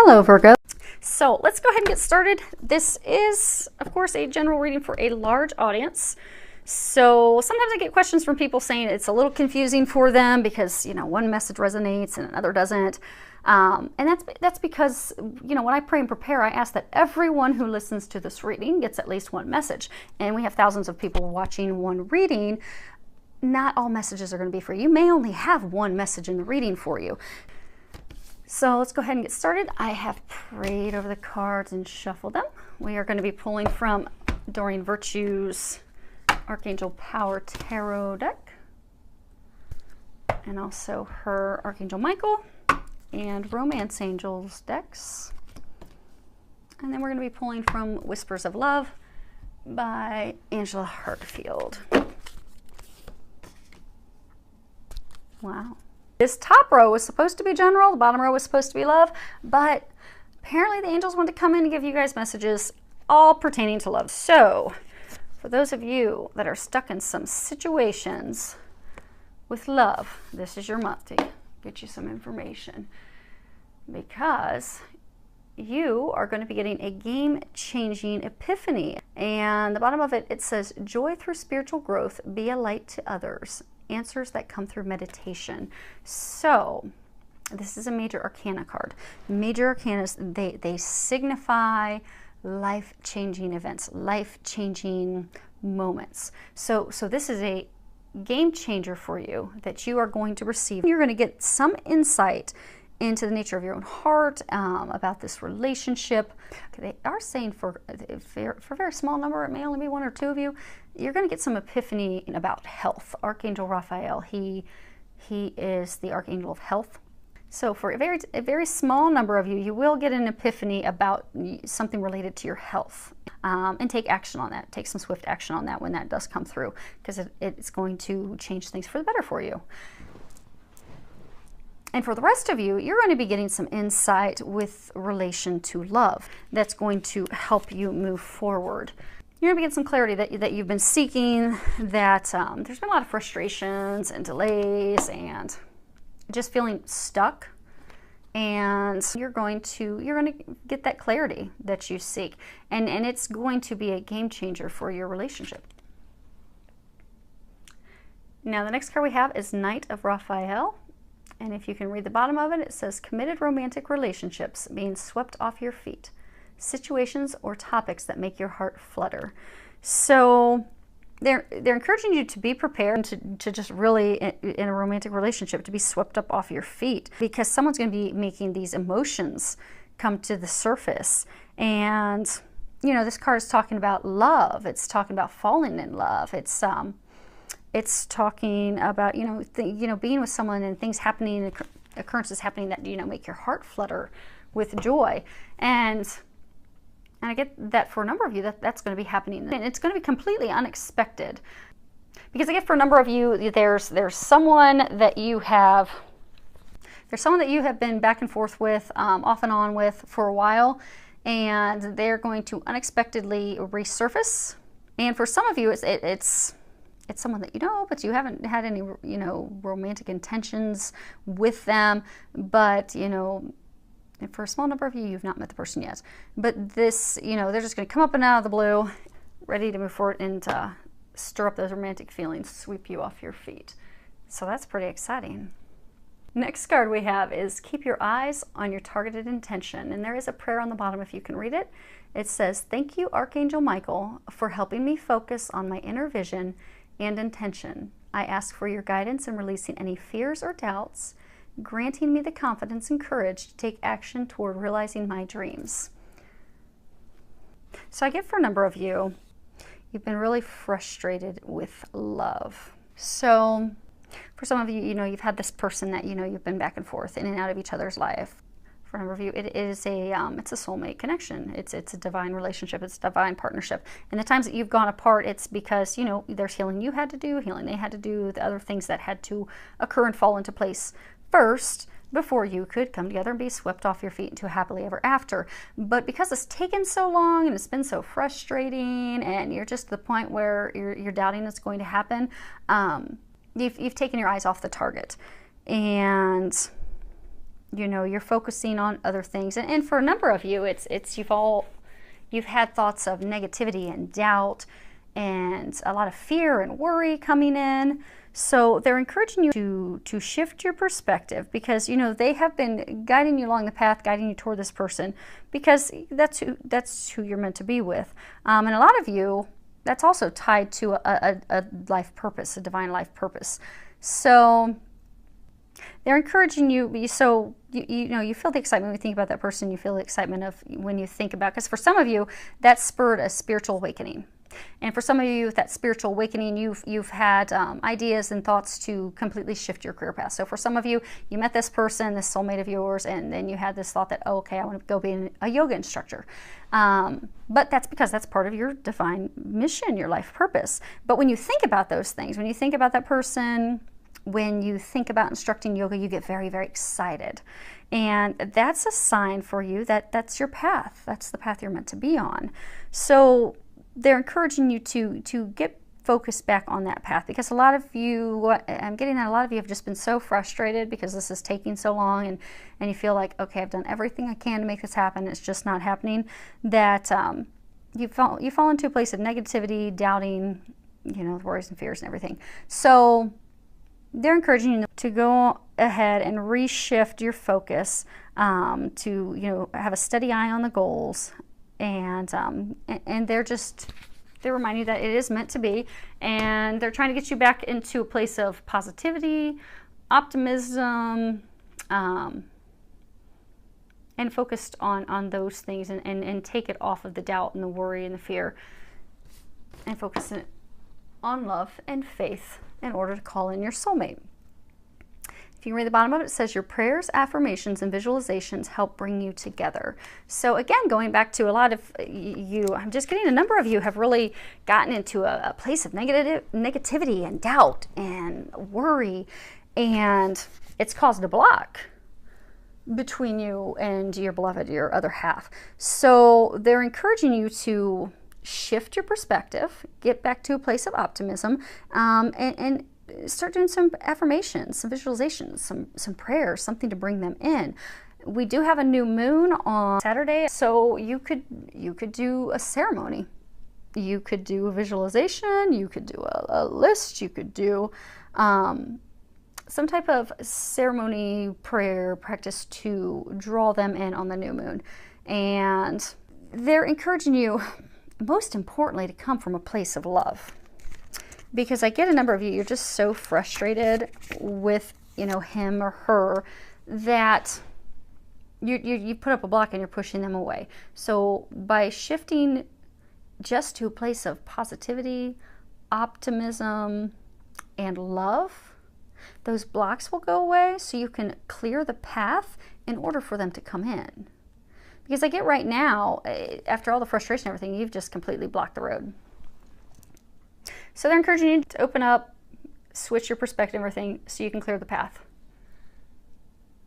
Hello, Virgo. So let's go ahead and get started. This is, of course, a general reading for a large audience. So sometimes I get questions from people saying it's a little confusing for them because, one message resonates and another doesn't. And that's because, when I pray and prepare, I ask that everyone who listens to this reading gets at least one message. And we have thousands of people watching one reading. Not all messages are going to be for you. You may only have one message in the reading for you. So let's go ahead and get started. I have prayed over the cards and shuffled them. We are going to be pulling from Doreen Virtue's Archangel Power Tarot deck, and also her Archangel Michael and Romance Angels decks. And then we're going to be pulling from Whispers of Love by Angela Hartfield. Wow. This top row was supposed to be general, the bottom row was supposed to be love, but apparently the angels want to come in and give you guys messages all pertaining to love. So, for those of you that are stuck in some situations with love, this is your month to get you some information, because you are going to be getting a game-changing epiphany. And the bottom of it, it says, joy through spiritual growth, be a light to others. Answers that come through meditation. So this is a major arcana card. Major arcanas, they signify life-changing events, life-changing moments. So this is a game changer for you that you are going to receive. You're going to get some insight into the nature of your own heart, about this relationship. They are saying for a very small number, it may only be one or two of you, you're going to get some epiphany about health. Archangel Raphael, he is the Archangel of Health. So for a very small number of you, you will get an epiphany about something related to your health. And take action on that. Take some swift action on that when that does come through, because it's going to change things for the better for you. And for the rest of you, you're going to be getting some insight with relation to love that's going to help you move forward. You're going to get some clarity that you've been seeking, that there's been a lot of frustrations and delays and just feeling stuck. And you're going to get that clarity that you seek. And it's going to be a game changer for your relationship. Now the next card we have is Knight of Raphael. And if you can read the bottom of it, it says committed romantic relationships being swept off your feet. Situations or topics that make your heart flutter. So they're encouraging you to be prepared to just really, in a romantic relationship, to be swept up off your feet, because someone's going to be making these emotions come to the surface. And, this card is talking about love. It's talking about falling in love. It's talking about, being with someone and things happening, occurrences happening that, make your heart flutter with joy. And I get that for a number of you, that's going to be happening. And it's going to be completely unexpected. Because I get for a number of you, there's someone that you have been back and forth with, off and on with for a while. And they're going to unexpectedly resurface. And for some of you, it's someone that you know, but you haven't had any, romantic intentions with them. But, for a small number of you, you've not met the person yet. But this, they're just going to come up and out of the blue, ready to move forward and stir up those romantic feelings, sweep you off your feet. So that's pretty exciting. Next card we have is keep your eyes on your targeted intention. And there is a prayer on the bottom if you can read it. It says, thank you, Archangel Michael, for helping me focus on my inner vision and intention. I ask for your guidance in releasing any fears or doubts, granting me the confidence and courage to take action toward realizing my dreams. So I get for a number of you, you've been really frustrated with love. So for some of you, you've had this person that, you've been back and forth in and out of each other's life. For a number of you, it's a soulmate connection. It's a divine relationship. It's a divine partnership. And the times that you've gone apart, it's because, there's healing you had to do, healing they had to do, the other things that had to occur and fall into place first before you could come together and be swept off your feet into a happily ever after. But because it's taken so long and it's been so frustrating and you're just at the point where you're doubting it's going to happen, you've taken your eyes off the target. And You know, you're focusing on other things. And for a number of you, you've had thoughts of negativity and doubt and a lot of fear and worry coming in. So they're encouraging you to shift your perspective, because, you know, they have been guiding you along the path, guiding you toward this person, because that's who you're meant to be with. And a lot of you, that's also tied to a life purpose, a divine life purpose. So they're encouraging you, so you know, you feel the excitement when you think about that person. You feel the excitement of when you think about, because for some of you, that spurred a spiritual awakening. And for some of you, with that spiritual awakening, you've had ideas and thoughts to completely shift your career path. So for some of you, you met this person, this soulmate of yours, and then you had this thought that, oh, okay, I want to go be a yoga instructor. But that's because that's part of your divine mission, your life purpose. But when you think about those things, when you think about that person, when you think about instructing yoga, you get very, very excited. And that's a sign for you that that's your path. That's the path you're meant to be on. So they're encouraging you to get focused back on that path, because a lot of you, I'm getting that a lot of you have just been so frustrated because this is taking so long, and you feel like, okay, I've done everything I can to make this happen, it's just not happening, that you fall into a place of negativity, doubting, you know, worries and fears and everything. So they're encouraging you to go ahead and reshift your focus, to, you know, have a steady eye on the goals. And they're reminding you that it is meant to be, and they're trying to get you back into a place of positivity, optimism, and focused on those things, and take it off of the doubt and the worry and the fear, and focus it on love and faith in order to call in your soulmate. If you can read the bottom of it, it says your prayers, affirmations, and visualizations help bring you together. So again, going back to a lot of you, I'm just getting a number of you have really gotten into a place of negativity and doubt and worry, and it's caused a block between you and your beloved, your other half. So they're encouraging you to shift your perspective, get back to a place of optimism, and start doing some affirmations, some visualizations, some prayers, something to bring them in. We do have a new moon on Saturday, so you could do a ceremony. You could do a visualization, you could do a list, you could do some type of ceremony, prayer, practice to draw them in on the new moon. And they're encouraging you, most importantly, to come from a place of love. Because I get a number of you, you're just so frustrated with, you know, him or her, that you put up a block and you're pushing them away. So by shifting just to a place of positivity, optimism, and love, those blocks will go away, so you can clear the path in order for them to come in. Because I get right now, after all the frustration and everything, you've just completely blocked the road. So they're encouraging you to open up, switch your perspective and everything, so you can clear the path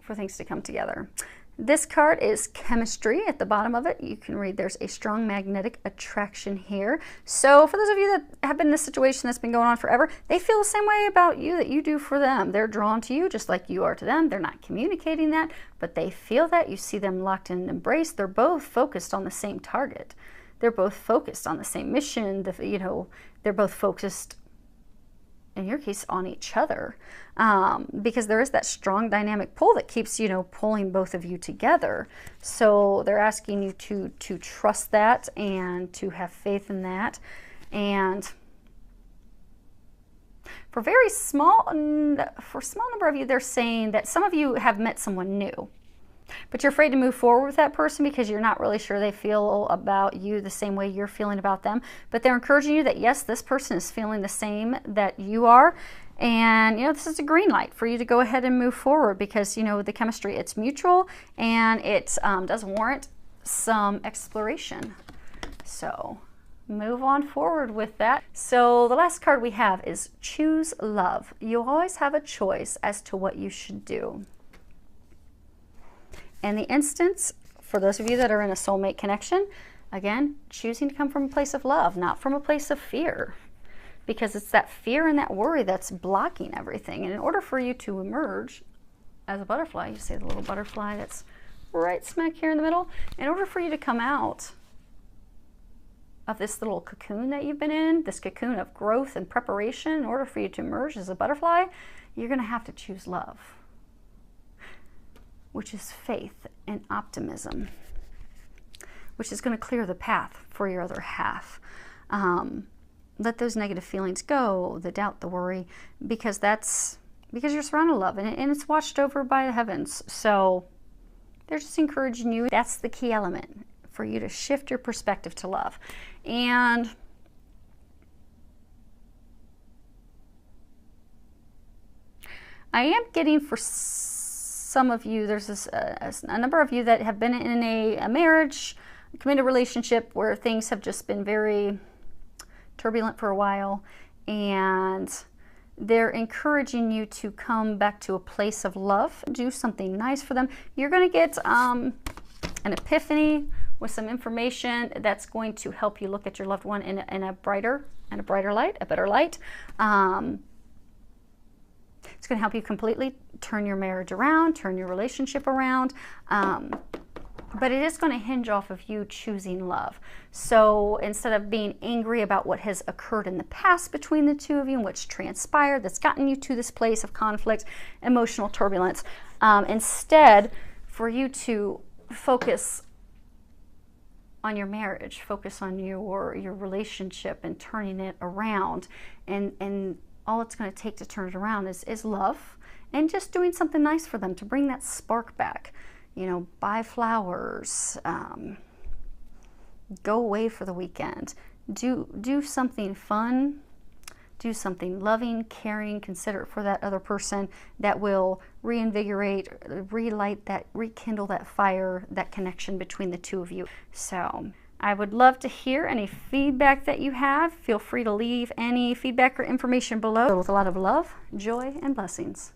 for things to come together. This card is chemistry. At the bottom of it, you can read there's a strong magnetic attraction here. So for those of you that have been in this situation that's been going on forever, they feel the same way about you that you do for them. They're drawn to you just like you are to them. They're not communicating that, but they feel that. You see them locked in and embraced. They're both focused on the same target. They're both focused on the same mission. You know, they're both focused, in your case, on each other, because there is that strong dynamic pull that keeps, you know, pulling both of you together. So they're asking you to trust that and to have faith in that. And for a small number of you, they're saying that some of you have met someone new, but you're afraid to move forward with that person because you're not really sure they feel about you the same way you're feeling about them. But they're encouraging you that, yes, this person is feeling the same that you are. And, you know, this is a green light for you to go ahead and move forward, because, you know, the chemistry, it's mutual, and it does warrant some exploration. So move on forward with that. So the last card we have is choose love. You always have a choice as to what you should do. And the instance, for those of you that are in a soulmate connection, again, choosing to come from a place of love, not from a place of fear, because it's that fear and that worry that's blocking everything. And in order for you to emerge as a butterfly. You see the little butterfly that's right smack here in the middle. In order for you to come out of this little cocoon that you've been in, this cocoon of growth and preparation, in order for you to emerge as a butterfly, you're going to have to choose love, which is faith and optimism, which is going to clear the path for your other half. Let those negative feelings go, the doubt, the worry, because you're surrounded with love, and it's watched over by the heavens. So they're just encouraging you. That's the key element for you to shift your perspective to love. And I am getting, for some of you, there's a number of you that have been in a marriage, a committed relationship where things have just been very turbulent for a while, and they're encouraging you to come back to a place of love, do something nice for them. You're going to get an epiphany with some information that's going to help you look at your loved one in a brighter light, a better light. It's going to help you completely turn your marriage around, turn your relationship around. But it is going to hinge off of you choosing love. So instead of being angry about what has occurred in the past between the two of you and what's transpired that's gotten you to this place of conflict, emotional turbulence, instead for you to focus on your marriage, focus on your relationship and turning it around. And all it's going to take to turn it around is love, and just doing something nice for them to bring that spark back. You know, buy flowers, go away for the weekend, do something fun, do something loving, caring, considerate for that other person that will reinvigorate, relight that, rekindle that fire, that connection between the two of you. So I would love to hear any feedback that you have. Feel free to leave any feedback or information below. With a lot of love, joy, and blessings.